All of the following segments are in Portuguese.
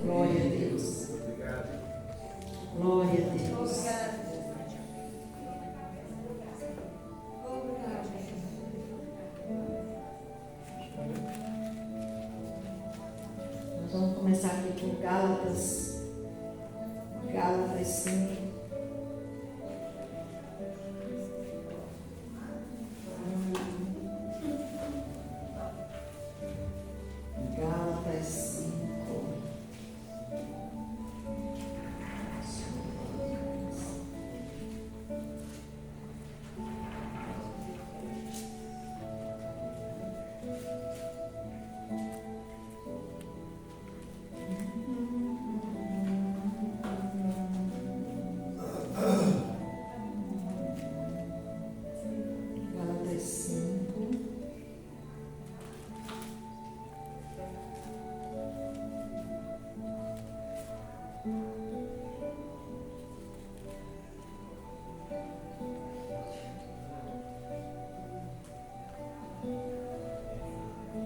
Glória a Deus. Glória a Deus. Nós vamos começar aqui por Gálatas 5.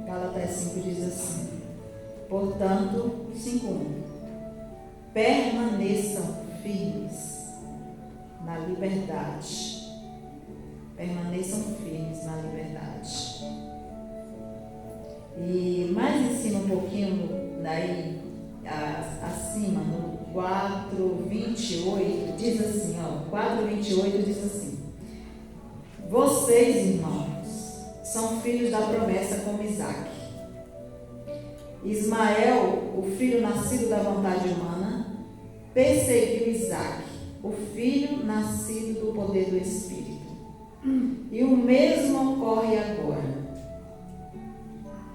Gálatas 5 diz assim: portanto, 5:1, permaneçam firmes na liberdade. Permaneçam firmes na liberdade. E mais em cima um pouquinho, daí acima, no 4:28, diz assim, 4:28 diz assim: vocês, irmãos, são filhos da promessa como Isaque. Ismael, o filho nascido da vontade humana, perseguiu Isaque, o filho nascido do poder do Espírito. E o mesmo ocorre agora.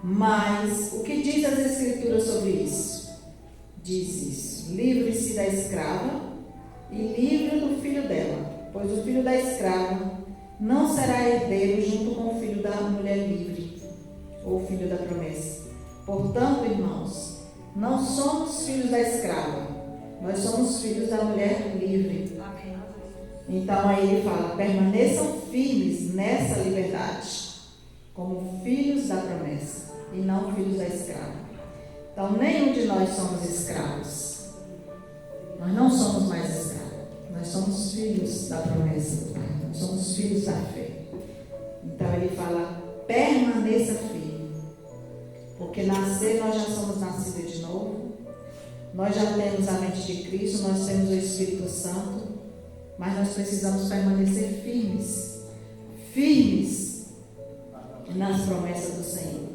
Mas o que diz as Escrituras sobre isso? Diz isso: livre-se da escrava e livre do filho dela, pois o filho da escrava não será herdeiro junto com o filho da mulher livre, ou filho da promessa. Portanto, irmãos, não somos filhos da escrava, nós somos filhos da mulher livre. Amém. Então aí ele fala: permaneçam firmes nessa liberdade, como filhos da promessa, e não filhos da escrava. Então nenhum de nós somos escravos. Nós não somos mais escravos. Nós somos filhos da promessa do Pai. Nós somos filhos da fé. Então ele fala: permaneça firme. Porque nascer, nós já somos nascidos de novo. Nós já temos a mente de Cristo, nós temos o Espírito Santo. Mas nós precisamos permanecer firmes. Firmes nas promessas do Senhor.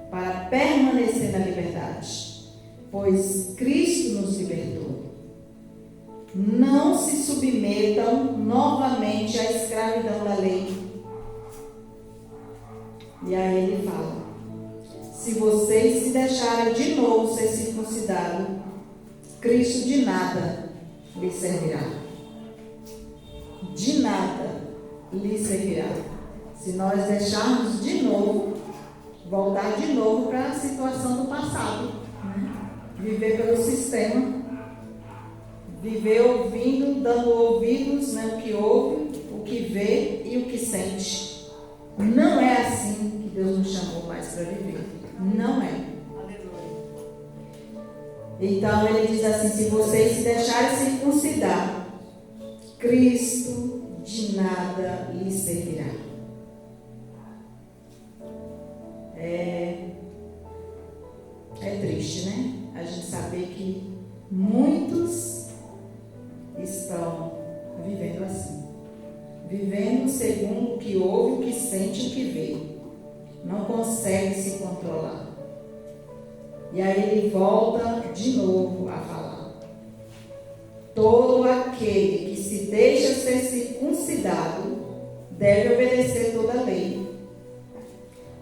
Para permanecer na liberdade. Pois Cristo nos libertou. Não se submetam novamente à escravidão da lei. E aí ele fala: se vocês se deixarem de novo ser circuncidados, Cristo de nada lhe servirá. De nada lhe servirá. Se nós deixarmos de novo, voltar de novo para a situação do passado, né? Viver pelo sistema, viver ouvindo, dando ouvidos, né? O que ouve, o que vê e o que sente. Não é assim que Deus nos chamou mais para viver. Não é. Então ele diz assim: se vocês se deixarem circuncidar, Cristo de nada lhe servirá. É triste, né? A gente saber que muitos estão vivendo assim. Vivendo segundo o que ouve, o que sente, o que vê. Não consegue se controlar. E aí ele volta de novo a falar: todo aquele que se deixa ser circuncidado deve obedecer toda a lei.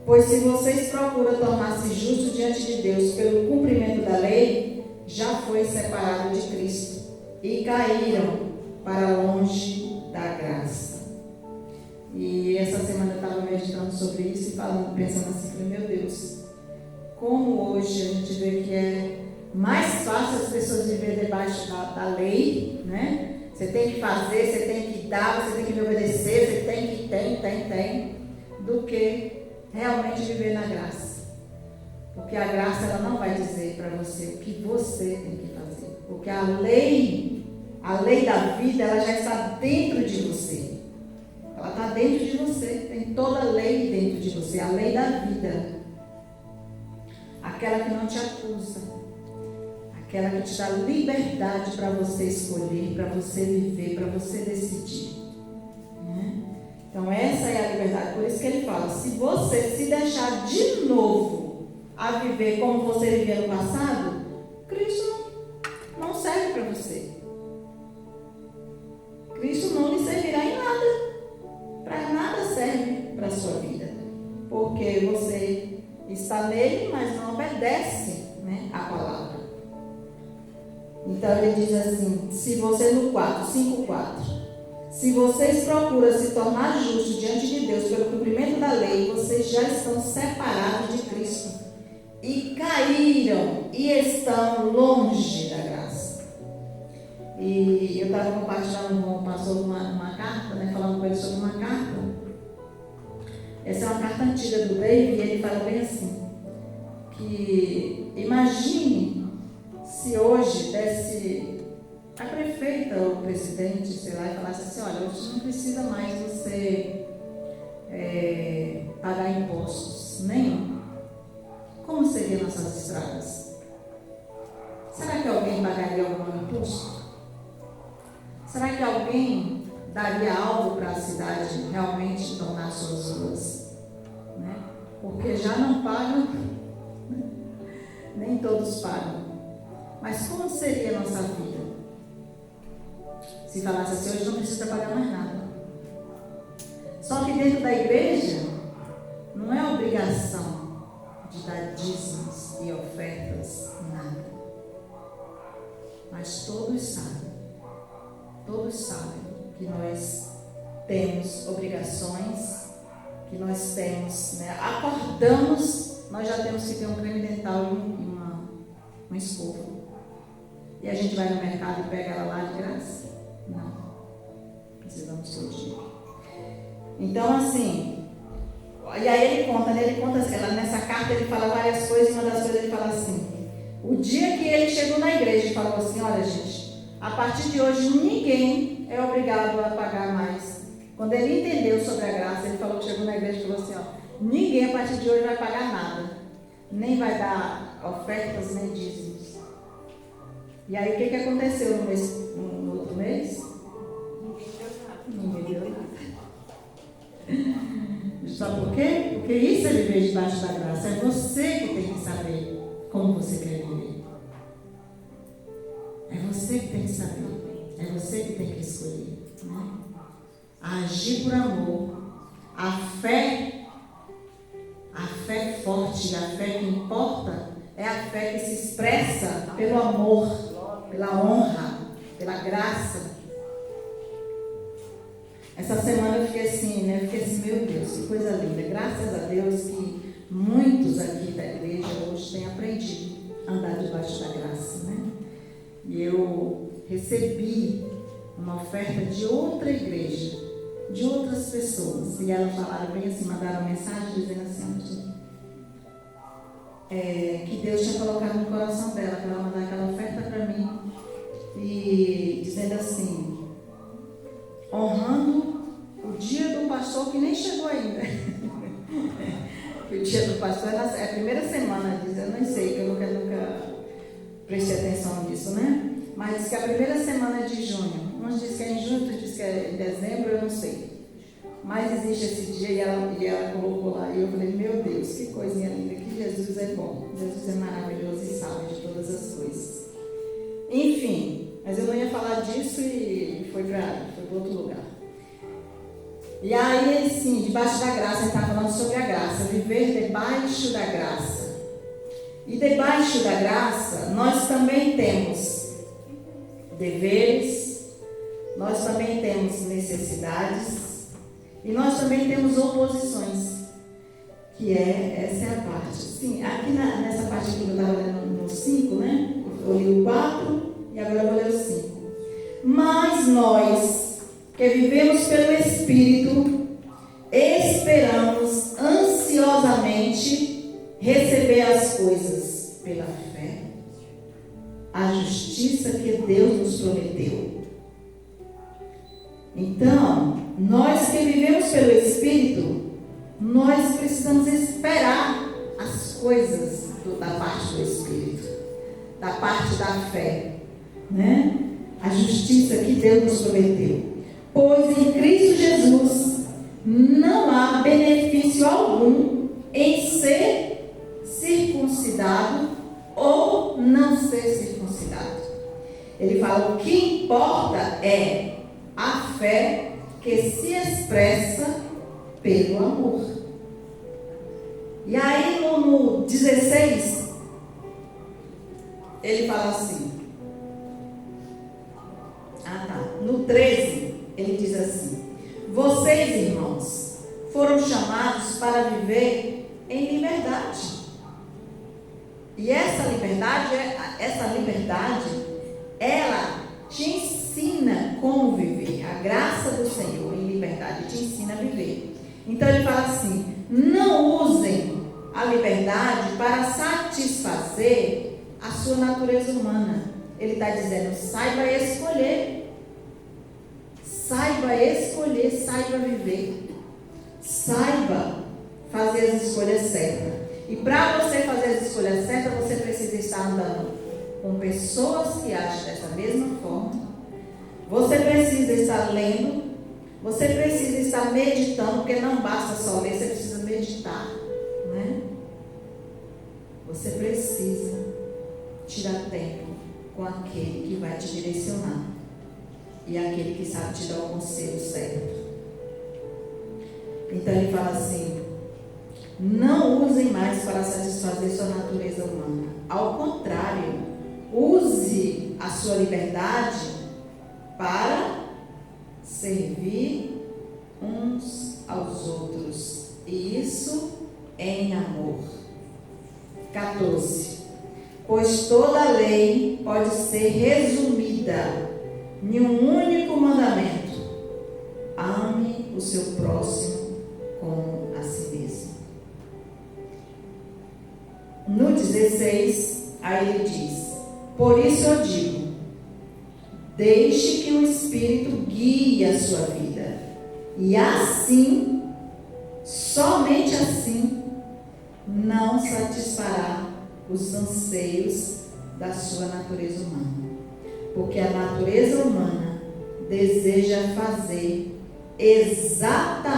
Pois se vocês procuram tornar-se justos diante de Deus pelo cumprimento da lei, já foi separado de Cristo e caíram para longe da graça. E essa semana eu estava meditando sobre isso e pensando assim: meu Deus, como hoje a gente vê que é mais fácil as pessoas viver debaixo da lei, né? Você tem que fazer, você tem que dar, você tem que me obedecer, você tem que, do que realmente viver na graça. Porque a graça ela não vai dizer para você o que você tem que fazer. Porque a lei da vida, ela já está dentro de você. Ela está dentro de você. Tem toda a lei dentro de você. A lei da vida. Aquela que não te acusa. Aquela que te dá liberdade para você escolher, para você viver, para você decidir. Então essa é a liberdade. Por isso que ele fala, se você se deixar de novo a viver como você vivia no passado, Cristo não serve para você. Cristo não lhe servirá em nada. Para nada serve para a sua vida. Porque você está nele, mas não obedece, né, a palavra. Então ele diz assim, se você no 5:4, se vocês procuram se tornar justos diante de Deus pelo cumprimento da lei, vocês já estão separados de Cristo e caíram e estão longe da graça. E eu estava compartilhando com o pastor uma carta, né, falando com ele sobre uma carta. Essa é uma carta antiga do David, e ele fala bem assim, que imagine se hoje desse a prefeita ou o presidente, sei lá, e falasse assim, olha, hoje não precisa mais você pagar impostos nenhum. Como seriam nossas estradas? Será que alguém pagaria algum imposto? Será que alguém daria algo para a cidade realmente tornar suas ruas? Né? Porque já não pagam, nem todos pagam. Mas como seria a nossa vida? Se falasse assim, hoje não precisa pagar mais nada. Só que dentro da igreja, não é obrigação de dar dízimos e ofertas, nada. Mas todos sabem que nós temos obrigações, que nós temos, né, acordamos, nós já temos que ter um creme dental e uma escova. E a gente vai no mercado e pega ela lá de graça? Não. Precisamos todo dia. Então, assim, e aí ele conta, nessa carta ele fala várias coisas, e uma das coisas ele fala assim, o dia que ele chegou na igreja e falou assim, olha gente, a partir de hoje ninguém é obrigado a pagar mais. Quando ele entendeu sobre a graça, ele falou que chegou na igreja e falou assim, ninguém a partir de hoje vai pagar nada, nem vai dar ofertas nem dízimos. E aí o que aconteceu no outro mês? Ninguém deu nada. Sabe por quê? Porque isso é viver debaixo da graça. É você que tem que saber como você quer viver. É você que tem que saber. É você que tem que escolher. Né? Agir por amor. A fé forte, a fé que importa, é a fé que se expressa pelo amor, pela honra, pela graça. Essa semana eu fiquei assim, meu Deus, que coisa linda. Graças a Deus que muitos aqui da igreja hoje têm aprendido a andar debaixo da graça, né? E eu recebi uma oferta de outra igreja, de outras pessoas. E elas falaram bem assim, mandaram uma mensagem dizendo assim, que Deus tinha colocado no coração dela, para ela mandar aquela oferta para mim. E dizendo assim, honrando o dia do pastor que nem chegou ainda. O dia do pastor é a primeira semana, eu não sei, eu nunca prestei atenção nisso, né? Mas diz que é a primeira semana de junho. Uns diz que é em junho, outros diz que é em dezembro, eu não sei. Mas existe esse dia e ela colocou lá. E eu falei, meu Deus, que coisinha linda, que Jesus é bom. Jesus é maravilhoso e sabe de todas as coisas. Enfim, mas eu não ia falar disso e foi para outro lugar. E aí, sim, debaixo da graça, ele está falando sobre a graça, viver debaixo da graça. E debaixo da graça, nós também temos deveres, nós também temos necessidades e nós também temos oposições, essa é a parte. Sim, aqui nessa parte aqui que eu estava lendo no 5, né? Eu li o 4 e agora eu vou ler o 5. Mas nós, que vivemos pelo Espírito, esperamos ansiosamente receber as coisas a justiça que Deus nos prometeu. Então, nós que vivemos pelo Espírito, nós precisamos esperar as coisas da parte do Espírito, da parte da fé, né? A justiça que Deus nos prometeu. Pois em Cristo Jesus não há benefício algum em ser circuncidado ou não ser circuncidado. Ele fala: o que importa é a fé que se expressa pelo amor. E aí no 16, ele fala assim, no 13, ele diz assim: vocês, irmãos, foram chamados para viver em liberdade. E essa liberdade, ela te ensina como viver. A graça do Senhor em liberdade te ensina a viver. Então ele fala assim: não usem a liberdade para satisfazer a sua natureza humana. Ele está dizendo: saiba escolher. Saiba escolher, saiba viver. Saiba fazer as escolhas certas. E para você fazer as escolhas certas, você precisa estar andando com pessoas que agem dessa mesma forma. Você precisa estar lendo. Você precisa estar meditando, porque não basta só ler, você precisa meditar, né? Você precisa tirar tempo com aquele que vai te direcionar e aquele que sabe te dar o conselho certo. Então ele fala assim: não usem mais para satisfazer sua natureza humana. Ao contrário, use a sua liberdade para servir uns aos outros, e isso em amor. 14. Pois toda a lei pode ser resumida em um único mandamento: ame o seu próximo como a si mesmo. No 16, aí ele diz: por isso eu digo, deixe que o Espírito guie a sua vida, e assim, somente assim, não satisfará os anseios da sua natureza humana. Porque a natureza humana deseja fazer exatamente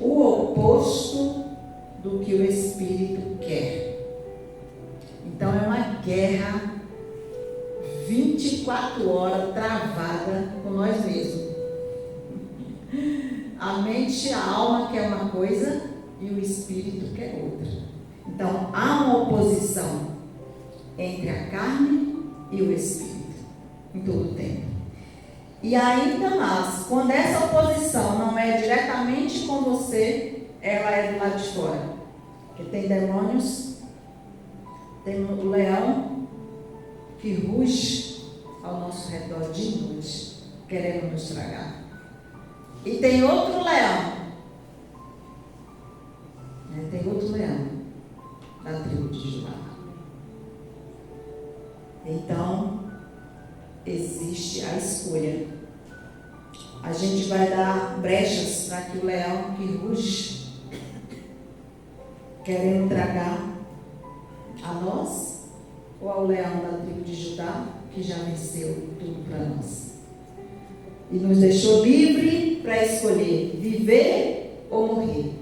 o oposto do que o Espírito quer. Então é uma guerra 24 horas travada com nós mesmos. A mente e a alma quer uma coisa e o Espírito quer outra. Então há uma oposição entre a carne e o Espírito em todo o tempo. E ainda mais, quando essa oposição não é diretamente com você, ela é do lado de fora. Porque tem demônios, tem o leão que ruge ao nosso redor de noite, querendo nos tragar. E tem outro leão, tem outro leão da tribo de Judá. Então, existe a escolha. A gente vai dar brechas para que o leão que ruge, querendo tragar a nós, ou ao leão da tribo de Judá, que já venceu tudo para nós. E nos deixou livre para escolher viver ou morrer.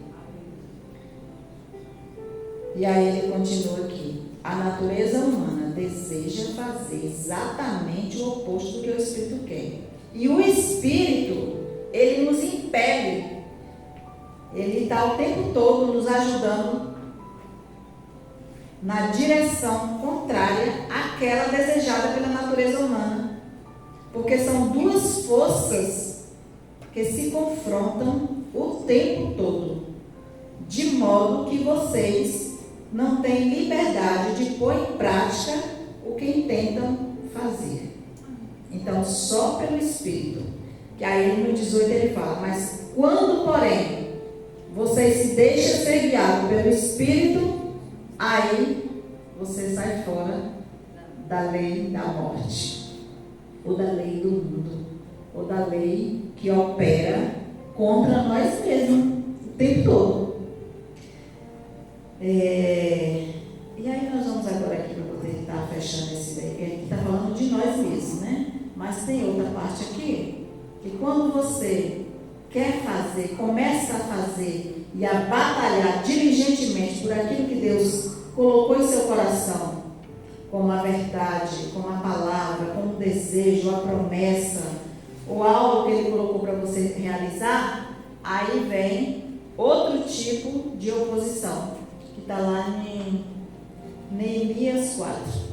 E aí ele continua aqui: a natureza humana deseja fazer exatamente o oposto do que o Espírito quer. E o Espírito, ele nos impele. Ele está o tempo todo nos ajudando na direção contrária àquela desejada pela natureza humana. Porque são duas forças que se confrontam o tempo todo, de modo que vocês não têm liberdade de pôr em prática o que intentam fazer. Então, só pelo Espírito. Que aí no 18 ele fala: mas quando, porém, vocês se deixam ser guiados pelo Espírito, aí você sai fora da lei da morte, ou da lei do mundo, ou da lei que opera contra nós mesmos o tempo todo. E aí nós vamos agora aqui para poder estar fechando esse daí, que aqui está falando de nós mesmos, né? Mas tem outra parte aqui, que quando você quer fazer, começa a fazer e a batalhar diligentemente por aquilo que Deus colocou em seu coração, como a verdade, como a palavra, como o desejo, a promessa, ou algo que Ele colocou para você realizar, aí vem outro tipo de oposição, que está lá em Neemias 4.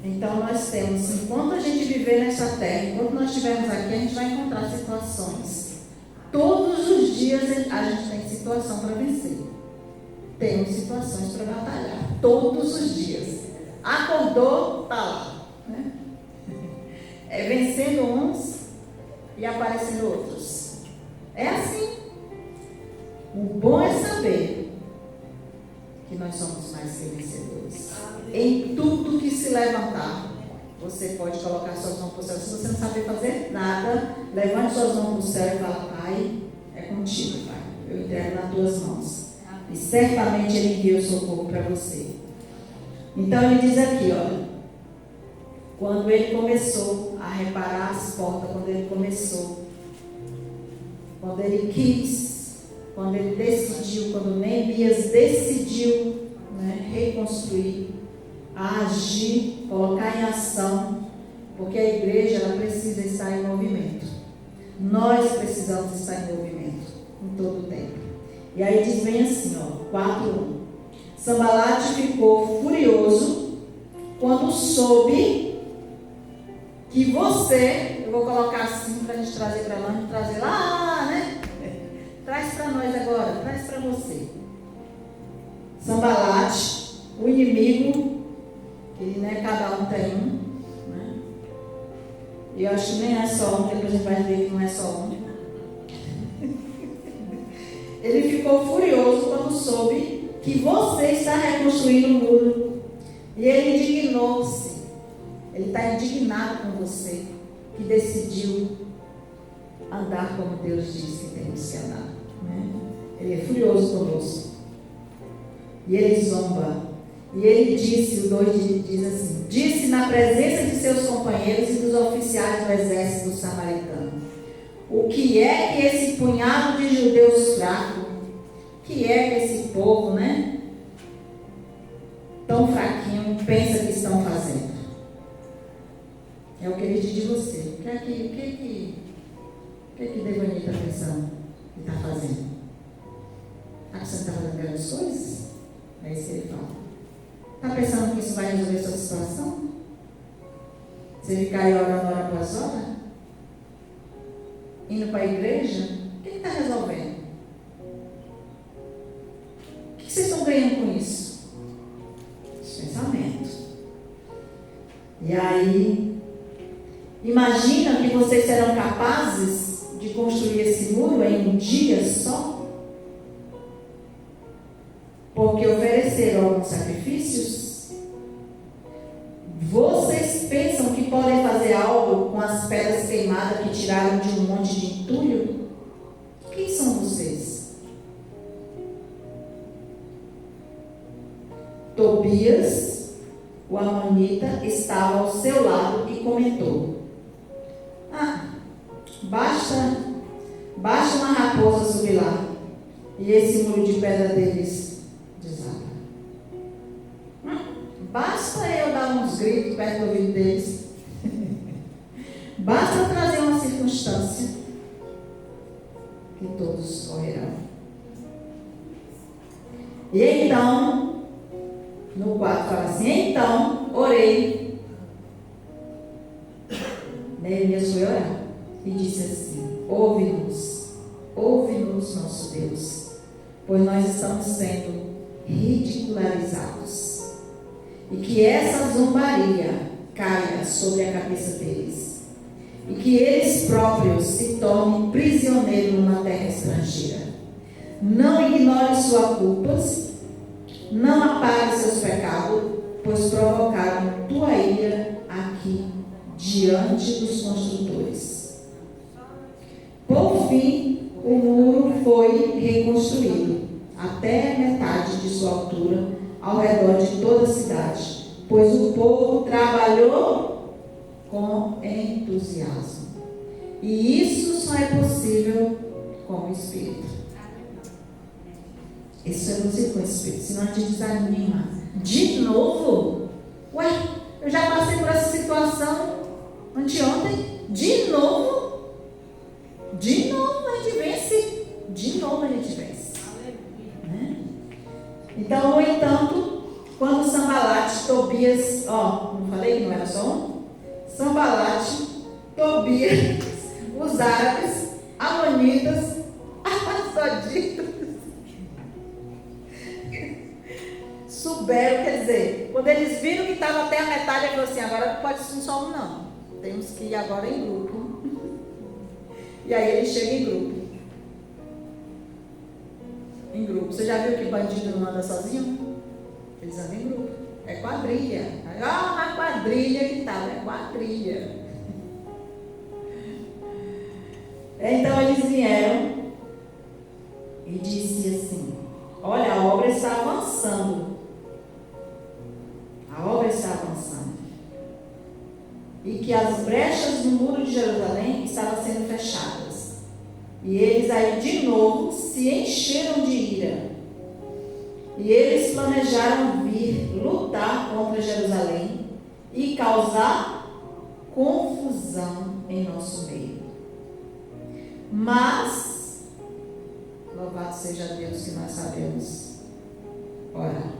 Então nós temos, enquanto a gente viver nessa terra, enquanto nós estivermos aqui, a gente vai encontrar situações. Todos os dias a gente tem situação para vencer. Temos situações para batalhar. Todos os dias. Acordou, está lá. Né? É vencendo uns e aparecendo outros. É assim. O bom é saber que nós somos mais que vencedores. Em tudo que se levantar, você pode colocar suas mãos para o céu. Se você não saber fazer nada, levante suas mãos para o céu e fala: Pai, é contigo, Pai. Eu entrego nas tuas mãos. E certamente Ele envia o socorro para você. Então ele diz aqui, olha, quando ele começou a reparar as portas, quando ele começou, quando ele quis, quando ele decidiu, quando Neemias decidiu, né, reconstruir, agir, colocar em ação, porque a igreja ela precisa estar em movimento. Nós precisamos estar em movimento em todo o tempo. E aí diz bem assim, ó, 4:1. Sambalate ficou furioso quando soube que você, eu vou colocar assim para a gente trazer para lá, trazer lá, né? Traz para nós agora, traz para você. Sambalate, o inimigo, ele, né, cada um tem um, né? E eu acho que nem é só um, depois a gente vai ver que não é só um. Ele ficou furioso quando soube que você está reconstruindo o muro. E ele indignou-se. Ele está indignado com você, que decidiu andar como Deus diz que temos que andar. Né? Ele é furioso conosco. E ele zomba. E ele disse, o 2 diz assim: disse na presença de seus companheiros e dos oficiais do exército samaritano: o que é que esse punhado de judeus fracos, que é que esse povo, né, tão fraquinho, pensa que estão fazendo? É o que ele diz de você. O que Devani está pensando que está fazendo? Ah, você não está fazendo grandes coisas? É isso que ele fala. Está pensando que isso vai resolver sua situação? Você ficar aí orando hora após hora? Indo para a igreja? O que está resolvendo? O que vocês estão ganhando com isso? Esse pensamento. E aí, imagina que vocês serão capazes de construir esse muro em um dia só? Porque ofereceram alguns sacrifícios? Vocês pensam que podem fazer algo com as pedras queimadas que tiraram de um monte de entulho? Quem são vocês? Tobias, o amonita, estava ao seu lado e comentou: basta uma raposa subir lá e esse muro de pedra deles desaba. Basta eu dar uns gritos perto do ouvido deles. Basta trazer uma circunstância que todos correrão. E então, no 4 fala assim: então orei. Neemias foi orar. e disse assim: ouve-nos, nosso Deus, pois nós estamos sendo ridicularizados, e que essa zombaria caia sobre a cabeça deles, e que eles próprios se tornem prisioneiros numa terra estrangeira. Não ignore suas culpas, não apague seus pecados, pois provocaram tua ira aqui diante dos construtores. Por fim, o muro foi reconstruído até metade de sua altura ao redor de toda a cidade, pois o povo trabalhou com entusiasmo. E isso só é possível com o Espírito. Isso é possível com o Espírito, senão a gente desanima. De novo? Ué, eu já passei por essa situação anteontem. De novo? De novo a gente vence. De novo a gente vence. Né? Então, no entanto, quando Sambalate, Tobias, não falei que não era só um? Sambalate, Tobias, os árabes, amonitas, assaditas, souberam, quer dizer, quando eles viram que estava até a metade, ele falou assim: agora não pode ser só um, não. Temos que ir agora em grupo. E aí ele chega em grupo. Em grupo. Você já viu que bandido não anda sozinho? Eles andam em grupo. É quadrilha. Uma quadrilha que tal? É quadrilha. Então eles vieram e disse assim: olha, a obra está avançando. A obra está avançando. E que as brechas do muro de Jerusalém estavam sendo fechadas. E eles aí de novo se encheram de ira. E eles planejaram vir lutar contra Jerusalém e causar confusão em nosso meio. Mas, louvado seja Deus que nós sabemos orar.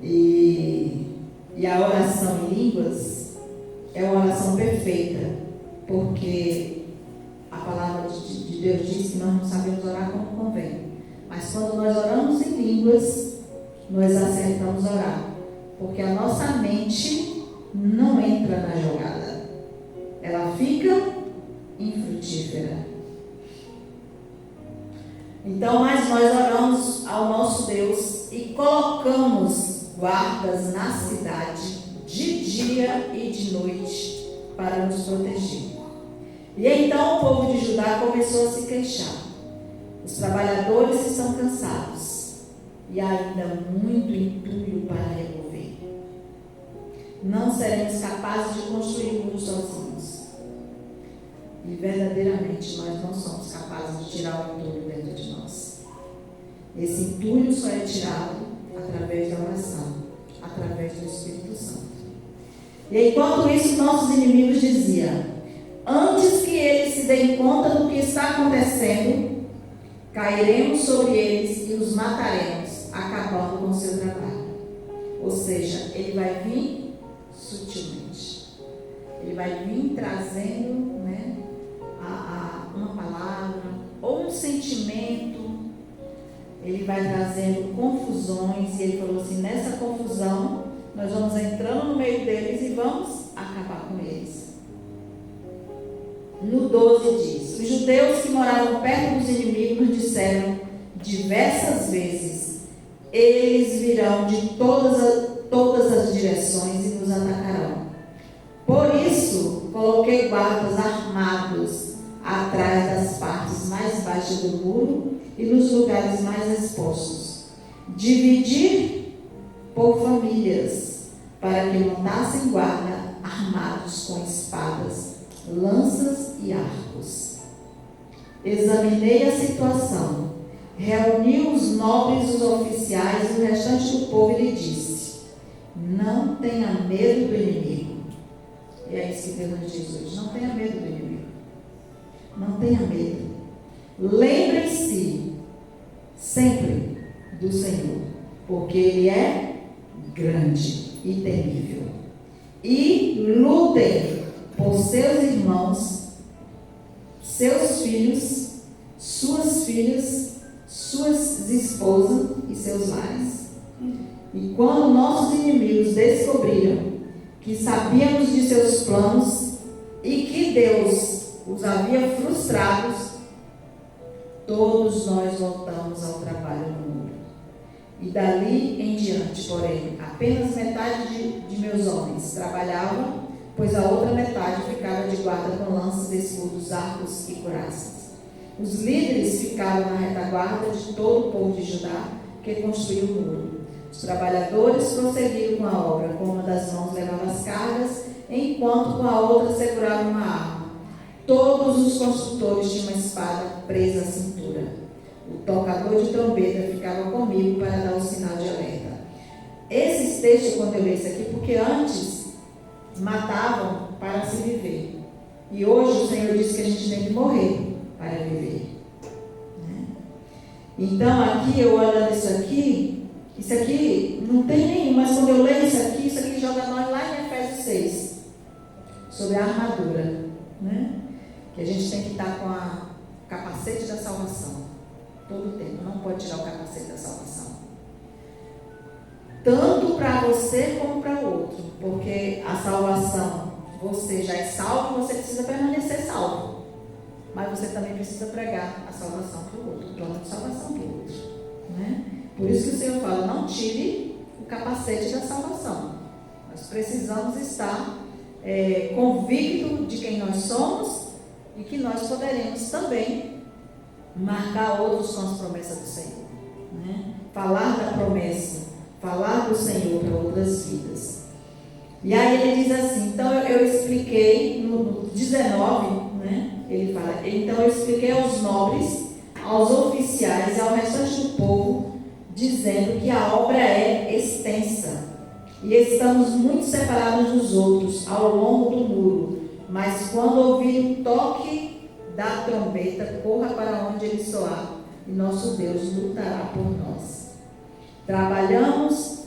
E a oração em línguas é uma oração perfeita, porque a palavra de Deus diz que nós não sabemos orar como convém. Mas quando nós oramos em línguas, nós acertamos orar, porque a nossa mente não entra na jogada, ela fica infrutífera. Então, mas nós oramos ao nosso Deus e colocamos guardas na cidade de dia e de noite para nos proteger. E então o povo de Judá começou a se queixar: os trabalhadores estão cansados e ainda muito entulho para remover. Não seremos capazes de construir o muro sozinhos. E verdadeiramente nós não somos capazes de tirar o entulho dentro de nós. Esse entulho só é tirado através da oração, através do Espírito Santo. E enquanto isso, nossos inimigos diziam: antes que eles se deem conta do que está acontecendo, cairemos sobre eles e os mataremos, acabando com o seu trabalho. Ou seja, ele vai vir sutilmente. Ele vai vir trazendo, uma palavra ou um sentimento. Ele vai trazendo confusões. E ele falou assim: nessa confusão, nós vamos entrando no meio deles e vamos acabar com eles. No 12 diz: os judeus que moravam perto dos inimigos nos disseram diversas vezes: eles virão de todas as direções e nos atacarão. Por isso, coloquei guardas armados atrás das partes mais baixas do muro e nos lugares mais expostos. Dividir por famílias, para que montassem guarda armados com espadas, lanças e arcos. Examinei a situação, reuni os nobres, os oficiais e o restante do povo e lhe disse: não tenha medo do inimigo. E é isso que Deus nos diz hoje: não tenha medo do inimigo. Não tenha medo. Lembrem-se sempre do Senhor, porque Ele é grande e temível. E lutem por seus irmãos, seus filhos, suas filhas, suas esposas e seus lares. E quando nossos inimigos descobriram que sabíamos de seus planos e que Deus os havia frustrados, todos nós voltamos ao trabalho no muro. E dali em diante, porém, apenas metade de meus homens trabalhava, pois a outra metade ficava de guarda com lanças, escudos, arcos e couraças. Os líderes ficaram na retaguarda de todo o povo de Judá, que construiu o muro. Os trabalhadores prosseguiram com a obra, com uma das mãos levava as cargas, enquanto com a outra segurava uma arma. Todos os construtores tinham uma espada presa à cintura. O tocador de trombeta ficava comigo para dar o sinal de alerta. Esses textos, quando eu leio isso aqui, porque antes matavam para se viver. E hoje o Senhor diz que a gente tem que morrer para viver. Então aqui, eu olhando isso aqui não tem nenhum, mas quando eu leio isso aqui joga nós lá em Efésios 6, sobre a armadura, né? Que a gente tem que estar com a capacete da salvação. Todo o tempo, não pode tirar o capacete da salvação. Tanto para você como para o outro, porque a salvação, você já é salvo, você precisa permanecer salvo. Mas você também precisa pregar a salvação para o outro, o plano de salvação para o outro. Né? Por isso que o Senhor fala, não tire o capacete da salvação. Nós precisamos estar convictos de quem nós somos e que nós poderemos também marcar outros com as promessas do Senhor, né? Falar da promessa, falar do Senhor para outras vidas. E aí ele diz assim, então eu expliquei no 19, né? Ele fala, então eu expliquei aos nobres, aos oficiais e ao restante do povo, dizendo que a obra é extensa e estamos muito separados dos outros ao longo do muro, mas quando ouvir o toque da trombeta, corra para onde ele soar, e nosso Deus lutará por nós. Trabalhávamos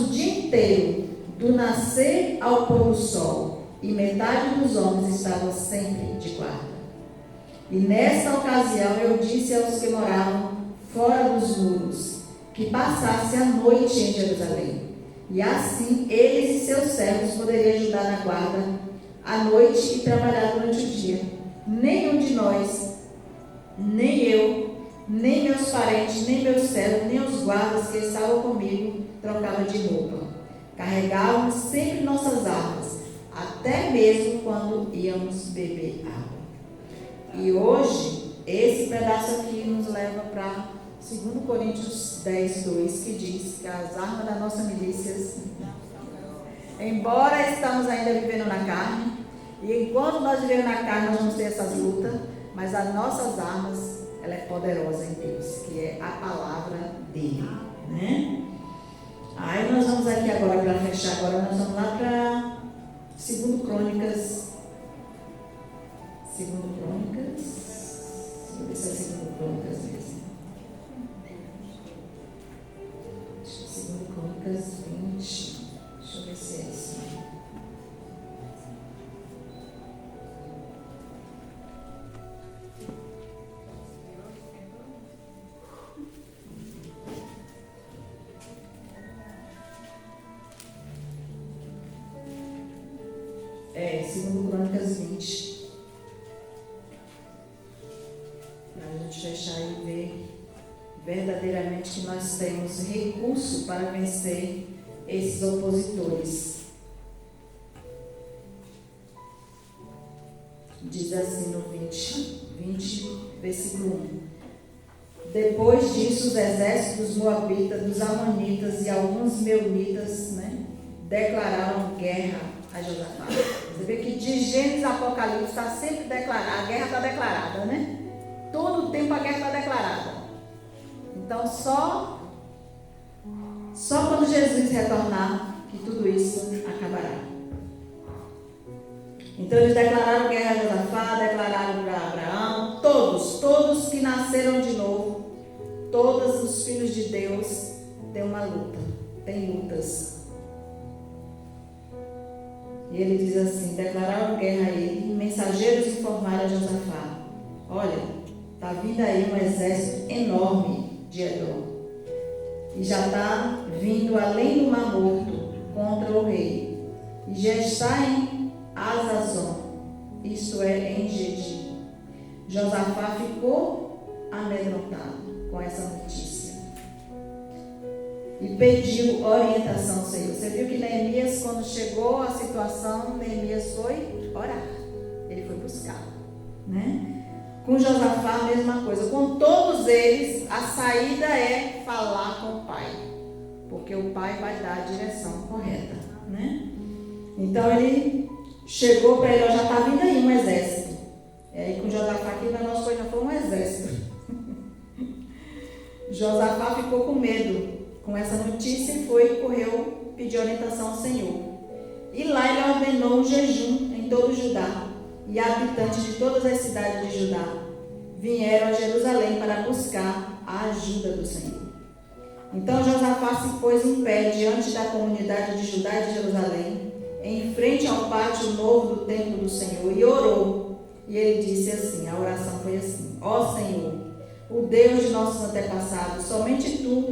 o dia inteiro, do nascer ao pôr do sol, e metade dos homens estava sempre de guarda. E nesta ocasião eu disse aos que moravam fora dos muros, que passasse a noite em Jerusalém, e assim eles e seus servos poderiam ajudar na guarda à noite e trabalhar durante o dia. Nenhum de nós, nem eu, nem meus parentes, nem meus servos, nem os guardas que estavam comigo, trocava de roupa. Carregávamos sempre nossas armas, até mesmo quando íamos beber água. E hoje, esse pedaço aqui nos leva para 2 Coríntios 10, 2, que diz que as armas da nossa milícia, embora estamos ainda vivendo na carne, e enquanto nós vivemos na carne, nós vamos ter essas lutas, mas as nossas armas, ela é poderosa em Deus, que é a palavra dele, né? Aí nós vamos aqui agora, para fechar agora, nós vamos lá para 2 Crônicas. 2 Crônicas. Deixa eu ver se é 2 Crônicas mesmo. 2 Crônicas 20. Deixa eu ver se é isso. É, 2 Crônicas 20. Para a gente fechar e ver verdadeiramente que nós temos recurso para vencer esses opositores. Diz assim no 20, versículo 1. Depois disso, os exércitos dos Moabitas, dos Amonitas e alguns Meunitas, né, declararam guerra a Josafá. Você vê que de Gênesis a Apocalipse está sempre declarada, a guerra está declarada, né? Todo o tempo a guerra está declarada. Então só quando Jesus retornar que tudo isso acabará. Então eles declararam guerra a Josafá, declararam para Abraão, todos que nasceram de novo, todos os filhos de Deus têm uma luta, têm lutas. E ele diz assim: declararam guerra a ele, mensageiros informaram a Josafá: olha, está vindo aí um exército enorme de Edom, e já está vindo além do Mar Morto contra o rei, e já está em Azazon, isto é, em Gedi. Josafá ficou amedrontado com essa notícia e pediu orientação ao Senhor. Você viu que Neemias, quando chegou a situação, Neemias foi orar, ele foi buscar, né? Com Josafá a mesma coisa. Com todos eles, a saída é falar com o pai, porque o pai vai dar a direção correta, né? Então ele chegou para ele: já está vindo aí um exército. E aí com Josafá aqui na nossa coisa foi um exército. Josafá ficou com medo com essa notícia e correu pedir orientação ao Senhor. E lá ele ordenou um jejum em todo o Judá, e habitantes de todas as cidades de Judá vieram a Jerusalém para buscar a ajuda do Senhor. Então Josafá se pôs em pé diante da comunidade de Judá e de Jerusalém, em frente ao pátio novo do templo do Senhor, e orou. E ele disse assim, a oração foi assim: ó Senhor, o Deus de nossos antepassados, somente Tu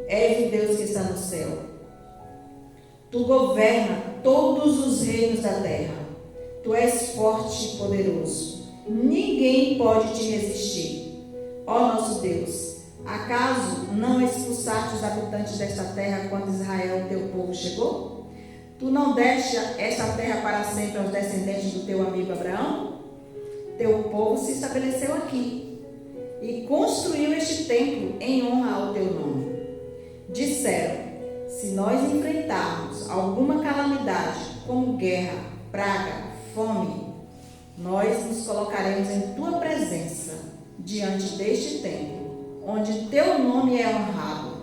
és o Deus que está no céu. Tu governa todos os reinos da terra. Tu és forte e poderoso. Ninguém pode te resistir. Ó nosso Deus, acaso não expulsaste os habitantes desta terra quando Israel, teu povo, chegou? Tu não deste esta terra para sempre aos descendentes do teu amigo Abraão? Teu povo se estabeleceu aqui e construiu este templo em honra ao teu nome. Disseram: se nós enfrentarmos alguma calamidade, como guerra, praga, fome, nós nos colocaremos em tua presença, diante deste templo, onde teu nome é honrado,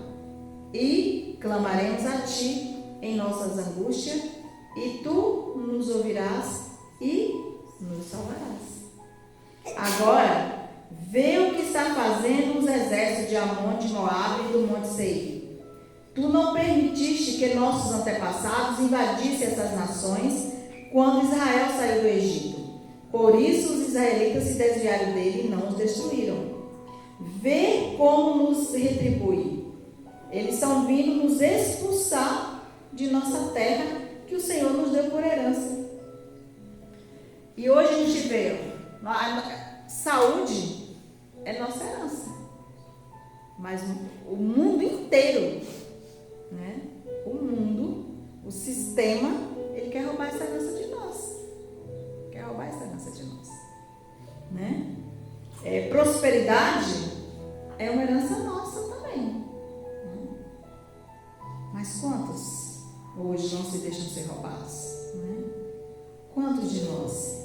e clamaremos a ti em nossas angústias, e tu nos ouvirás e nos salvarás. Agora, vê o que está fazendo os exércitos de Amon, de Moabe e do Monte Seir. Tu não permitiste que nossos antepassados invadissem essas nações quando Israel saiu do Egito. Por isso os israelitas se desviaram dele e não os destruíram. Vê como nos retribui. Eles estão vindo nos expulsar de nossa terra que o Senhor nos deu por herança. E hoje a gente vê, saúde é nossa herança, mas o mundo inteiro, né? O mundo, o sistema, ele quer roubar essa herança de nós. Quer roubar essa herança de nós, né? Prosperidade é uma herança nossa também, né? Mas quantos hoje não se deixam ser roubados, né? Quantos de nós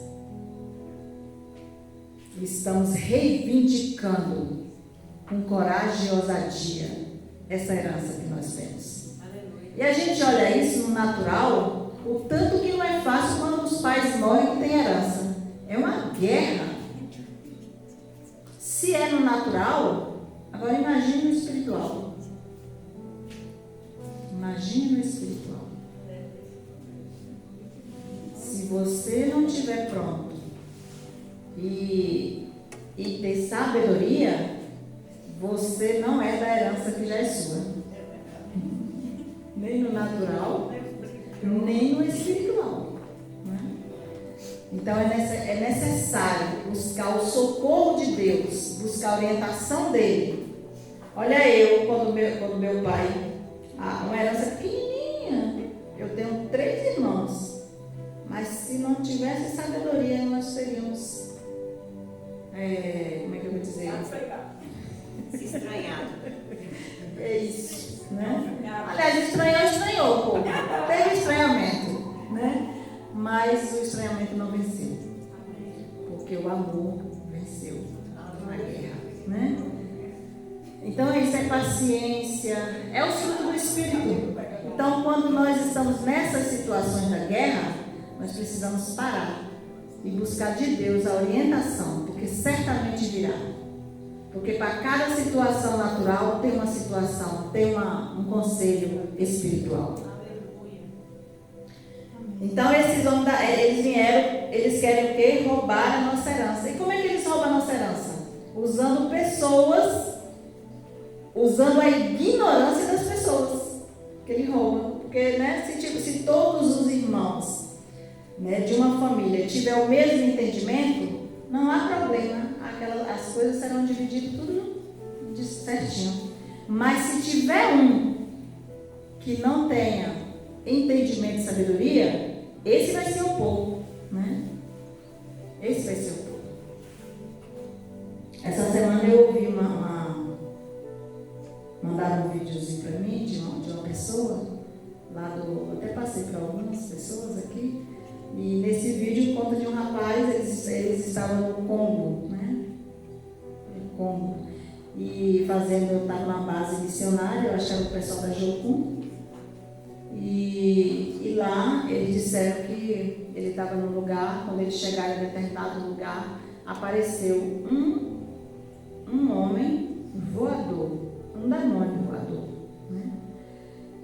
estamos reivindicando com coragem e ousadia essa herança que nós temos? Aleluia. E a gente olha isso no natural, o tanto que não é fácil quando os pais morrem e têm herança. É uma guerra. Se é no natural, agora imagine no espiritual. Imagine no espiritual. Se você não estiver pronto e ter sabedoria, você não é da herança que já é sua. Nem no natural, nem no espiritual, né? Então é necessário buscar o socorro de Deus, buscar a orientação dele. Olha eu, quando meu pai, uma herança pequenininha, eu tenho 3 irmãos, mas se não tivesse sabedoria, nós teríamos, como é que eu vou dizer? Se estranhado. É isso, né? Aliás, estranhou um pouco. Teve estranhamento, né? Mas o estranhamento não venceu. Porque o amor venceu na guerra, né? Então isso é paciência, é o fruto do Espírito. Então quando nós estamos nessas situações da guerra, nós precisamos parar e buscar de Deus a orientação, porque certamente virá. Porque para cada situação natural tem uma situação, tem um conselho espiritual. Então esses homens, eles vieram, eles querem o quê? Roubar a nossa herança. E como é que eles roubam a nossa herança? Usando pessoas, usando a ignorância das pessoas que ele rouba. Porque, né, se todos os irmãos, né, de uma família tiver o mesmo entendimento, não há problema. As coisas serão divididas tudo certinho. Mas se tiver um que não tenha entendimento e sabedoria, esse vai ser o povo, né? Esse vai ser o povo. Essa semana eu ouvi mandaram um videozinho para mim de uma pessoa lá até passei para algumas pessoas aqui, e nesse vídeo conta de um rapaz, eles estavam no Congo, né? No Congo, e eu estava numa base missionária, eu achava o pessoal da Jocum. E lá eles disseram que ele estava num lugar, quando eles chegaram em determinado lugar, apareceu um homem voador, um demônio voador, né?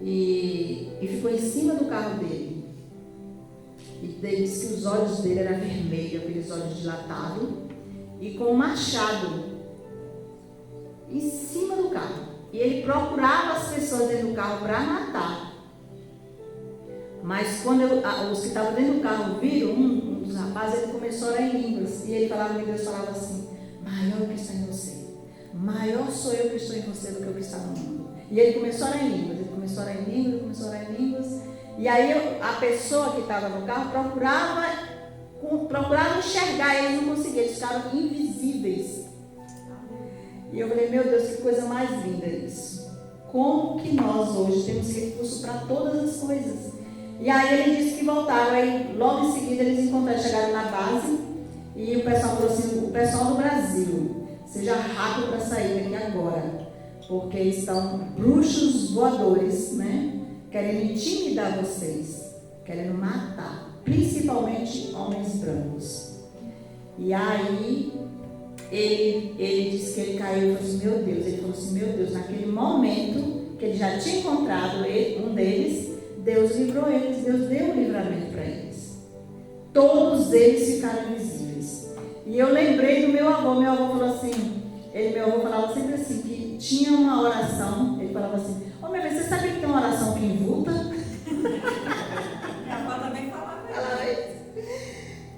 E ficou em cima do carro dele. E ele disse que os olhos dele eram vermelhos, aqueles olhos dilatados, e com um machado em cima do carro. E ele procurava as pessoas dentro do carro para matar. Mas quando os que estavam dentro do carro viram, um dos rapazes, ele começou a orar em línguas. E ele falava, Deus falava assim: maior é o que está em você. Maior sou eu que estou em você do que o que está no mundo. E ele começou a orar em línguas. Ele começou a orar em línguas, ele começou a orar em línguas. E aí a pessoa que estava no carro procurava enxergar, e eles não conseguiam, eles ficaram invisíveis. E eu falei, meu Deus, que coisa mais linda isso. Como que nós hoje temos recurso para todas as coisas. E aí ele disse que voltaram, aí logo em seguida eles encontraram, chegaram na base, e o pessoal falou assim, o pessoal do Brasil, seja rápido para sair daqui agora, porque estão bruxos voadores, né? Querendo intimidar vocês, querendo matar, principalmente homens brancos. E aí ele disse que ele caiu e falou assim, meu Deus, ele falou assim, meu Deus, naquele momento que ele já tinha encontrado um deles, Deus livrou eles, Deus deu um livramento para eles. Todos eles ficaram invisíveis. E eu lembrei do meu avô falou assim, meu avô falava sempre assim, que tinha uma oração, ele falava assim, minha filha, você sabe que tem uma oração que invulta? Minha avó também falava isso.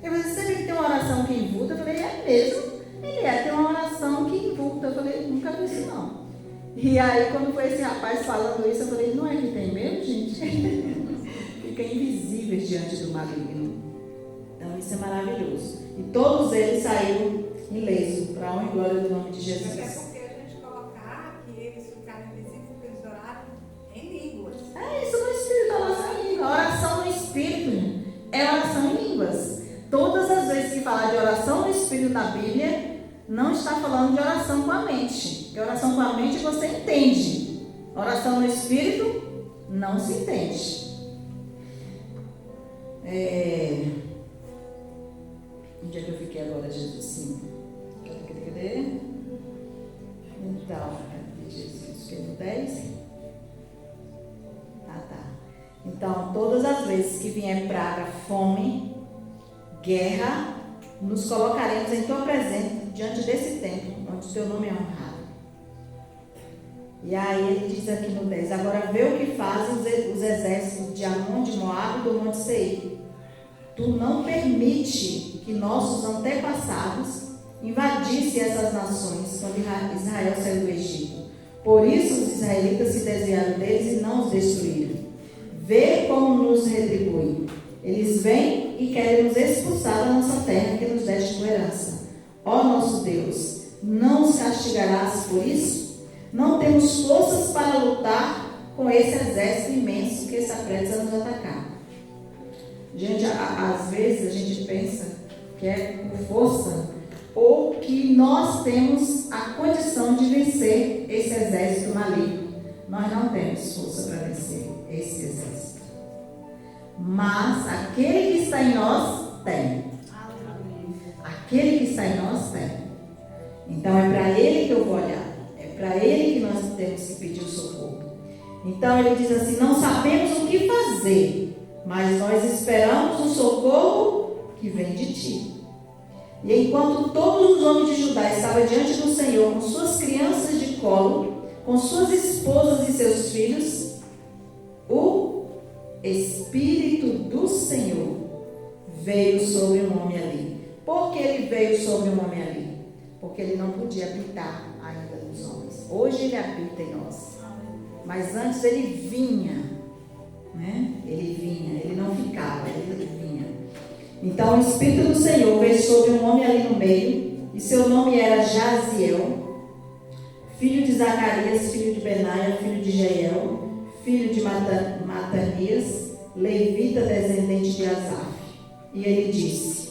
Eu falei, você sabe que tem uma oração que invulta? Eu falei, é mesmo? Tem uma oração que invulta. Eu falei, nunca vi isso não. E aí, quando foi esse rapaz falando isso, eu falei, não é que tem mesmo, gente? Fica invisíveis diante do maligno. Então, isso é maravilhoso. E todos eles saíram ilesos, para a honra e glória do nome de Jesus. Até porque a gente colocar que eles ficaram invisíveis porque eles oraram em línguas. É isso no Espírito, a oração em língua. A oração no Espírito é oração em línguas. Todas as vezes que falar de oração no Espírito na Bíblia, não está falando de oração com a mente. Porque oração com a mente você entende. Oração no Espírito não se entende. Onde é que eu fiquei agora, Jesus? Sim. Cadê? Então, cadê Jesus? Fiquei no 10. Tá. Então, todas as vezes que vier praga, fome, guerra, nos colocaremos em tua presença diante desse templo, onde o teu nome é honrado. E aí ele diz aqui no 10, agora vê o que fazem os exércitos de Amon, de Moabe e do Monte Seir. Tu não permite que nossos antepassados invadissem essas nações quando Israel saiu do Egito. Por isso os israelitas se desviaram deles e não os destruíram. Vê como nos retribui. Eles vêm e querem nos expulsar da nossa terra que nos deste por herança. Ó nosso Deus, não os castigarás por isso? Não temos forças para lutar com esse exército imenso que está prestes a nos atacar. Gente, às vezes a gente pensa que é por força ou que nós temos a condição de vencer esse exército maligno. Nós não temos força para vencer esse exército. Mas aquele que está em nós tem. Aquele que está em nós tem. Então é para ele que eu vou olhar. É para ele que nós temos que pedir o socorro. Então ele diz assim, não sabemos o que fazer. mas nós esperamos um socorro que vem de ti. E enquanto todos os homens de Judá estavam diante do Senhor, com suas crianças de colo, com suas esposas e seus filhos, o Espírito do Senhor veio sobre um homem ali. Por que ele veio sobre um homem ali? Porque ele não podia habitar ainda nos homens. Hoje ele habita em nós. Mas antes ele vinha, né? Ele não ficava, ele vinha. Então o Espírito do Senhor veio sobre um homem ali no meio, e seu nome era Jaziel, filho de Zacarias, filho de Benaia, filho de Jeiel, filho de Matanias, levita, descendente de Asaf. E ele disse: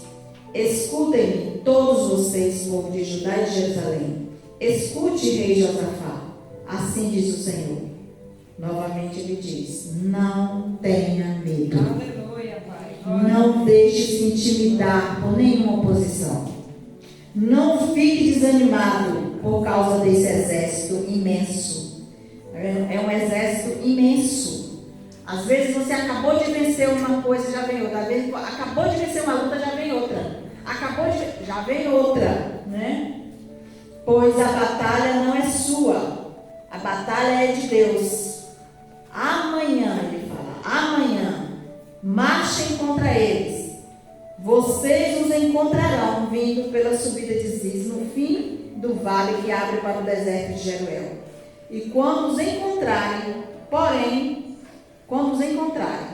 escutem-me, todos vocês, povo de Judá e de Jerusalém. Escute, rei Josafá, assim diz o Senhor. Novamente ele diz: não tenha medo. Aleluia, Pai. Não deixe se intimidar por nenhuma oposição. Não fique desanimado por causa desse exército imenso. É um exército imenso. Às vezes você acabou de vencer uma coisa, já vem outra. Às vezes acabou de vencer uma luta, já vem outra. Já vem outra, né? Pois a batalha não é sua. A batalha é de Deus. Amanhã, ele fala, amanhã, marchem contra eles. Vocês os encontrarão vindo pela subida de Ziz, no fim do vale que abre para o deserto de Jeruel. E quando os encontrarem,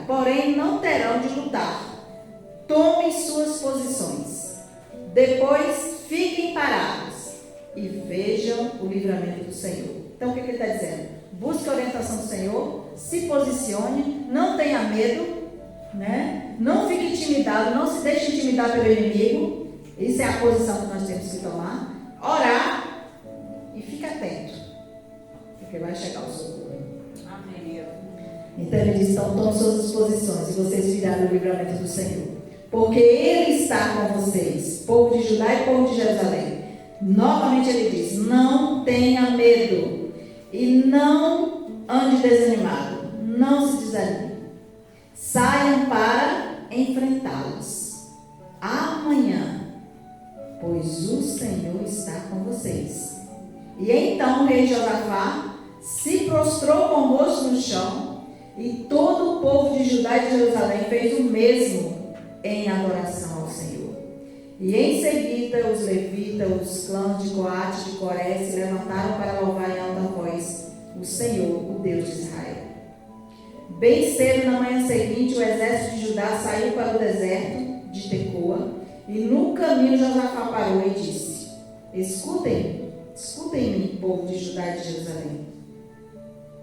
porém não terão de lutar. Tomem suas posições. Depois fiquem parados e vejam o livramento do Senhor. Então o que ele está dizendo? Busque a orientação do Senhor, se posicione, não tenha medo, né? Não fique intimidado, não se deixe intimidar pelo inimigo. Isso é a posição que nós temos que tomar. Orar e fique atento, porque vai chegar o socorro. Amém. Então ele diz: então tomem suas disposições e vocês virarão o livramento do Senhor, porque Ele está com vocês, povo de Judá e povo de Jerusalém. Novamente ele diz: não tenha medo e não ande desanimado, não se desanime. Saiam para enfrentá-los amanhã, pois o Senhor está com vocês. E então o rei Josafá se prostrou com o rosto no chão, e todo o povo de Judá e de Jerusalém fez o mesmo em adoração ao Senhor. E em seguida os levitas, os clãs de Coate e de Coré se levantaram para louvar em alta voz o Senhor, o Deus de Israel. Bem cedo na manhã seguinte, o exército de Judá saiu para o deserto de Tecoa, e no caminho Josafá parou e disse: escutem-me, povo de Judá e de Jerusalém.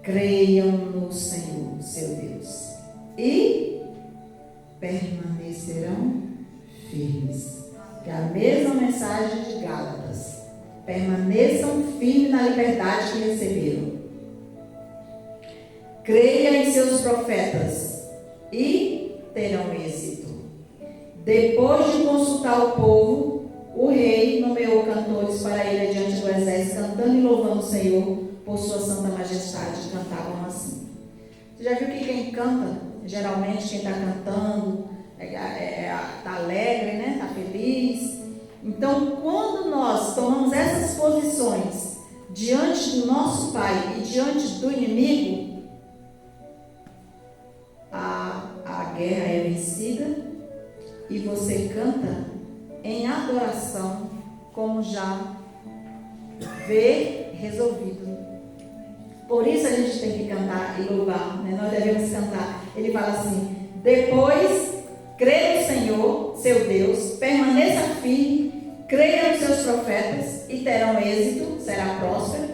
Creiam no Senhor, seu Deus, e permanecerão firmes. Que é a mesma mensagem de Gálatas. Permaneçam firmes na liberdade que receberam. Creia em seus profetas e terão êxito. Depois de consultar o povo, o rei nomeou cantores para ir adiante do exército, cantando e louvando o Senhor por sua santa majestade. Cantavam assim. Você já viu que quem canta, geralmente quem está cantando, está alegre, né? Está feliz. Então, quando nós tomamos essas posições diante do nosso Pai e diante do inimigo, a guerra é vencida e você canta em adoração, como já vê resolvido. Por isso a gente tem que cantar e louvar, né? Nós devemos cantar. Ele fala assim: depois creia no Senhor, seu Deus, permaneça firme, creia nos seus profetas e terão êxito, será próspero.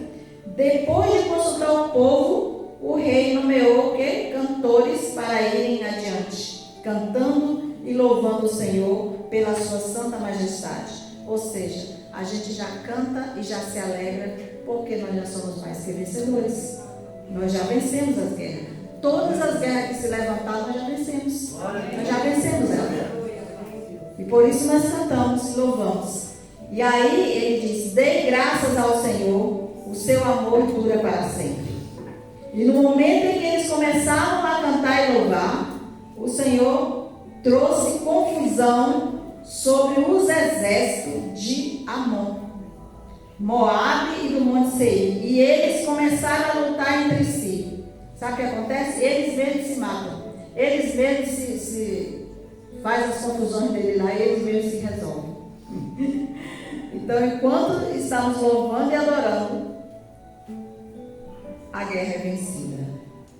Depois de consultar o povo, o rei nomeou cantores para irem adiante, cantando e louvando o Senhor pela sua santa majestade. Ou seja, a gente já canta e já se alegra, porque nós já somos mais que vencedores. Nós já vencemos as guerras. Todas as guerras que se levantaram, nós já vencemos. Nós já vencemos elas. E por isso nós cantamos e louvamos. E aí ele diz: dê graças ao Senhor, o seu amor dura para sempre. E no momento em que eles começaram a cantar e louvar, o o Senhor trouxe confusão sobre os exércitos de Amon, Moabe e do Monte Seir. E eles começaram a lutar entre si. Sabe o que acontece? Eles mesmos se matam. Eles mesmos se fazem as confusões dele lá, eles mesmos se resolvem. Então, enquanto estamos louvando e adorando, a guerra é vencida.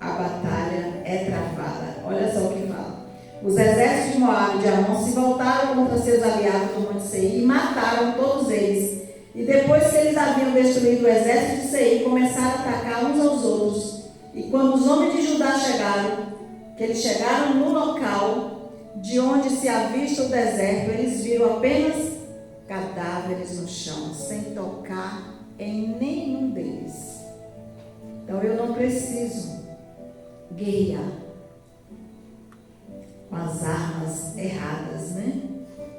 A batalha é travada. Olha só o que fala. Os exércitos de Moabe e de Amon se voltaram contra seus aliados do Monte Seir e mataram todos eles. E depois que eles haviam destruído o exército de Seir, começaram a atacar uns aos outros. E quando os homens de Judá chegaram, que eles chegaram no local de onde se avista o deserto, eles viram apenas cadáveres no chão, sem tocar em nenhum deles. Então eu não preciso guerrear com as armas erradas, né?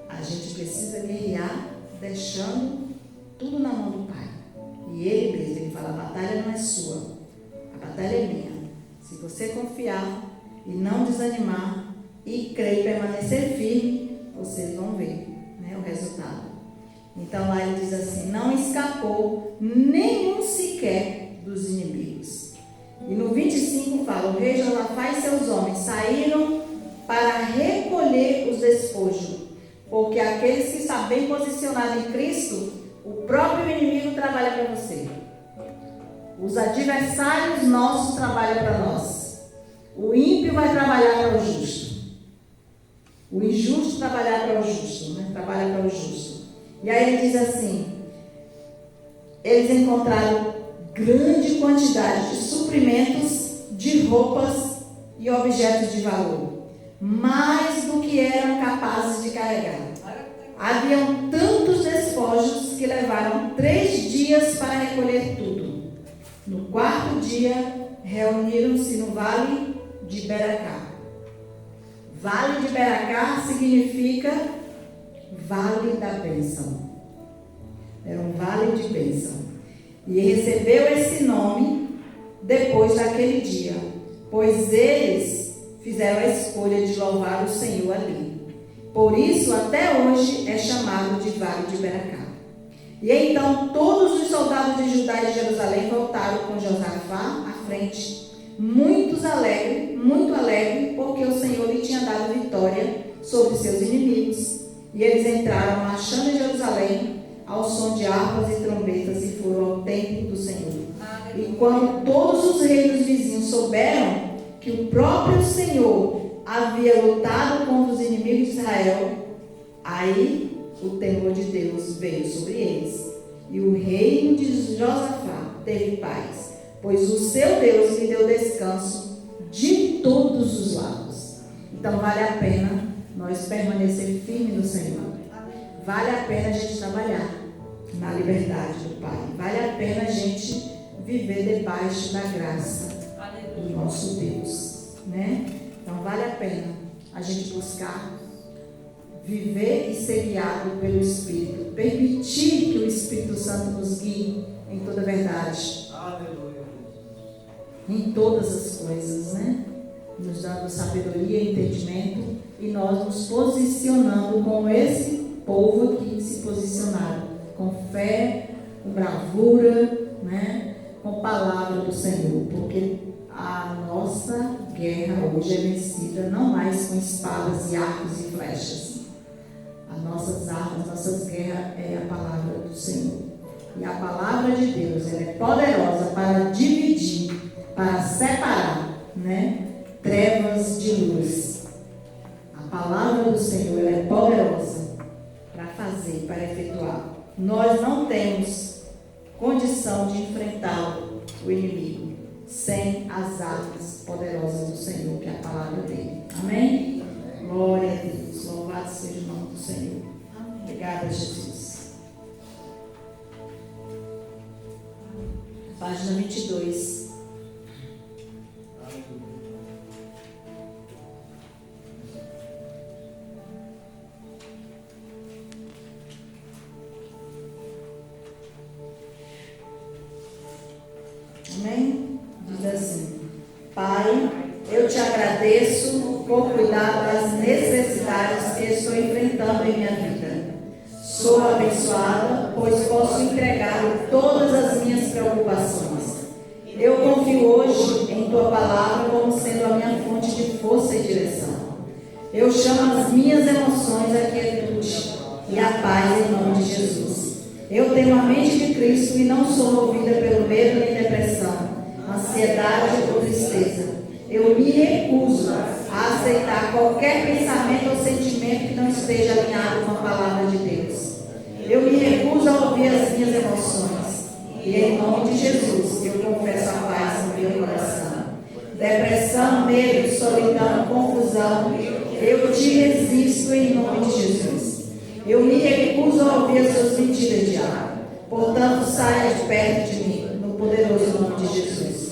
A gente precisa guerrear deixando tudo na mão do Pai. E Ele mesmo, Ele fala, a batalha não é sua, a batalha é minha. Se você confiar e não desanimar e crer e permanecer firme, vocês vão ver, né, o resultado. Então lá ele diz assim, não escapou nenhum sequer dos inimigos. E no 25 fala, o rei Josafá e seus homens saíram para recolher os despojos, porque aqueles que estão bem posicionados em Cristo, o próprio inimigo trabalha para você. Os adversários nossos trabalham para nós. O ímpio vai trabalhar para o justo. O injusto trabalhar para o justo, né? Trabalha para o justo. E aí ele diz assim, eles encontraram grande quantidade de suprimentos, de roupas e objetos de valor, mais do que eram capazes de carregar. Haviam tantos despojos que levaram 3 dias para recolher tudo. No 4º dia, reuniram-se no Vale de Beracá. Vale de Beracá significa Vale da Bênção. Era um vale de bênção. E recebeu esse nome depois daquele dia, pois eles fizeram a escolha de louvar o Senhor ali. Por isso, até hoje, é chamado de Vale de Beracá. E então todos os soldados de Judá e de Jerusalém voltaram com Josafá à frente, muito alegre, porque o Senhor lhe tinha dado vitória sobre seus inimigos. E eles entraram marchando em Jerusalém ao som de harpas e trombetas e foram ao templo do Senhor. E quando todos os reis dos vizinhos souberam que o próprio Senhor havia lutado contra os inimigos de Israel, aí o temor de Deus veio sobre eles. E o reino de Josafá teve paz, pois o seu Deus lhe deu descanso de todos os lados. Então vale a pena nós permanecer firmes no Senhor. Vale a pena a gente trabalhar na liberdade do Pai. Vale a pena a gente viver debaixo da graça do nosso Deus, né? Então vale a pena a gente buscar viver e ser guiado pelo Espírito, permitir que o Espírito Santo nos guie em toda a verdade. Aleluia. Em todas as coisas, né? Nos dando sabedoria e entendimento, e nós nos posicionando como esse povo que se posicionaram, com fé, com bravura, né? Com palavra do Senhor, porque a nossa guerra hoje é vencida não mais com espadas e arcos e flechas. As nossas armas, nossas guerras é a palavra do Senhor. E a palavra de Deus, ela é poderosa para dividir, para separar, né? Trevas de luz. A palavra do Senhor, ela é poderosa para fazer, para efetuar. Nós não temos condição de enfrentar o inimigo sem as armas poderosas do Senhor, que é a palavra dele. Amém? Glória a Deus. Louvado seja o nome do Senhor. Amém. Obrigada, Jesus. Página 22. Amém? Diz assim: Pai, eu te agradeço por cuidar estou enfrentando em minha vida. Sou abençoada, pois posso entregar todas as minhas preocupações. Eu confio hoje em Tua palavra como sendo a minha fonte de força e direção. Eu chamo as minhas emoções à quietude e à paz em nome de Jesus. Eu tenho a mente de Cristo e não sou movida pelo medo nem depressão, ansiedade ou tristeza. Eu me recuso a aceitar qualquer pensamento ou sentimento que não esteja alinhado com a palavra de Deus. Eu me recuso a ouvir as minhas emoções. E em nome de Jesus, eu confesso a paz no meu coração. Depressão, medo, solidão, confusão, eu te resisto em nome de Jesus. Eu me recuso a ouvir as suas mentiras, diabo. Portanto, saia de perto de mim, no poderoso nome de Jesus.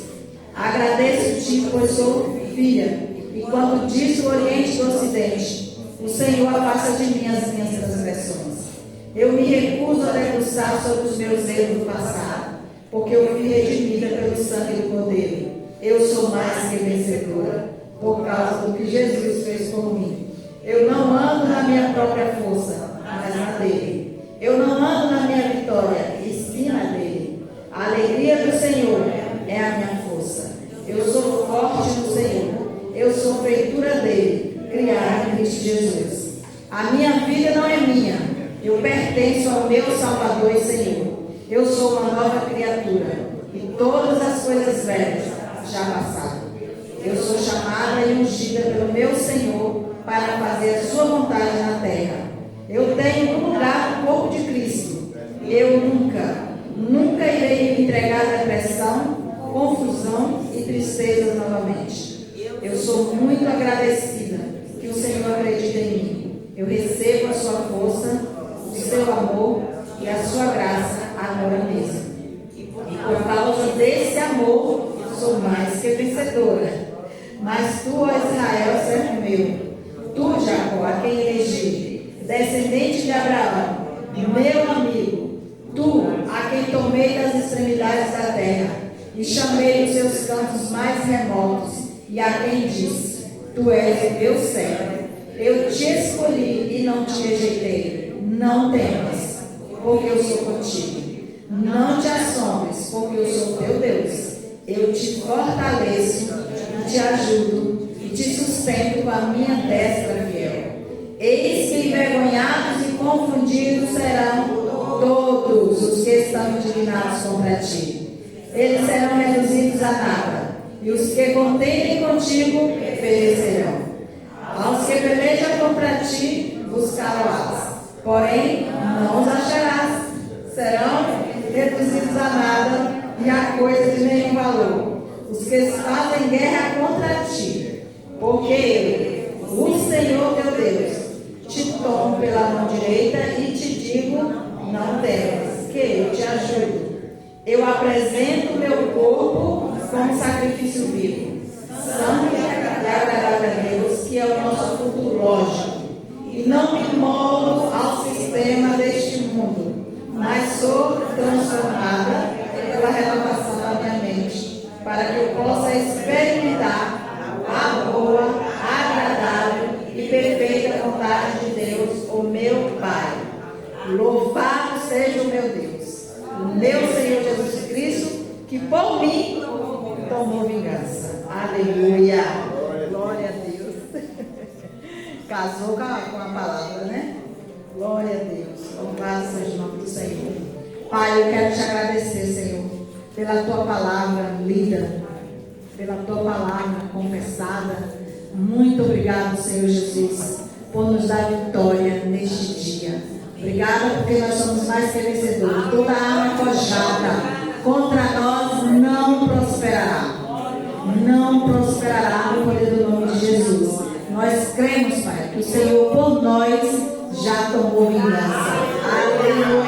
Agradeço-te, pois sou filha, e quando diz o Oriente do Ocidente, o Senhor afasta de mim as minhas transgressões. Eu me recuso a debruçar sobre os meus erros do passado, porque eu fui redimida pelo sangue do Cordeiro. Eu sou mais que vencedora, por causa do que Jesus fez por mim. Eu não ando na minha própria força, mas na dele. Eu não ando na minha vitória, e sim na dele. A alegria do Senhor é a minha força. Eu sou forte no Senhor. Eu sou feitura dele, criada em Cristo Jesus. A minha vida não é minha. Eu pertenço ao meu Salvador e Senhor. Eu sou uma nova criatura. E todas as coisas velhas já passaram. Eu sou chamada e ungida pelo meu Senhor para fazer a sua vontade na terra. Eu tenho um lugar no corpo de Cristo. Eu nunca irei me entregar à depressão, confusão e tristeza novamente. Eu sou muito agradecida que o Senhor acredita em mim. Eu recebo a sua força, o seu amor e a sua graça agora mesmo. E por causa desse amor, sou mais que vencedora. Mas tu, ó Israel, servo meu, tu, Jacó, a quem elegi, descendente de Abraão, meu amigo, tu, a quem tomei das extremidades da terra, e chamei os seus cantos mais remotos, e a quem disse, tu és o meu servo. Eu te escolhi e não te rejeitei. Não temas, porque eu sou contigo. Não te assombres, porque eu sou teu Deus. Eu te fortaleço, te ajudo e te sustento com a minha destra fiel. Eis que envergonhados e confundidos serão todos os que estão indignados contra ti. Eles serão reduzidos a nada, e os que contendem contigo perecerão. Aos que pelejam contra ti buscarás, porém não os acharás. Serão reduzidos a nada e a coisa de nenhum valor os que fazem guerra contra ti, porque eu, o Senhor teu Deus, te tomo pela mão direita e te digo, não temas, que eu te ajudo. Eu apresento o meu corpo como sacrifício vivo, santo e agradável a Deus, que é o nosso culto lógico, e não me moldo ao sistema deste mundo, mas sou transformada pela renovação da minha mente, para que eu possa experimentar a boa, agradável e perfeita vontade de Deus, o meu Pai. Louvado seja o meu Deus, o meu Senhor Jesus Cristo, que por mim tomou vingança. Aleluia! Glória a Deus! Casou com a palavra, né? Glória a Deus! Louvado seja o nome do Senhor. Pai, eu quero te agradecer, Senhor, pela tua palavra lida, pela tua palavra confessada. Muito obrigado, Senhor Jesus, por nos dar vitória neste dia. Obrigada porque nós somos mais que vencedores. Toda arma forjada contra nós não prosperará. Não prosperará no poder do nome de Jesus. Nós cremos, Pai, que o Senhor por nós já tomou vingança. Aleluia.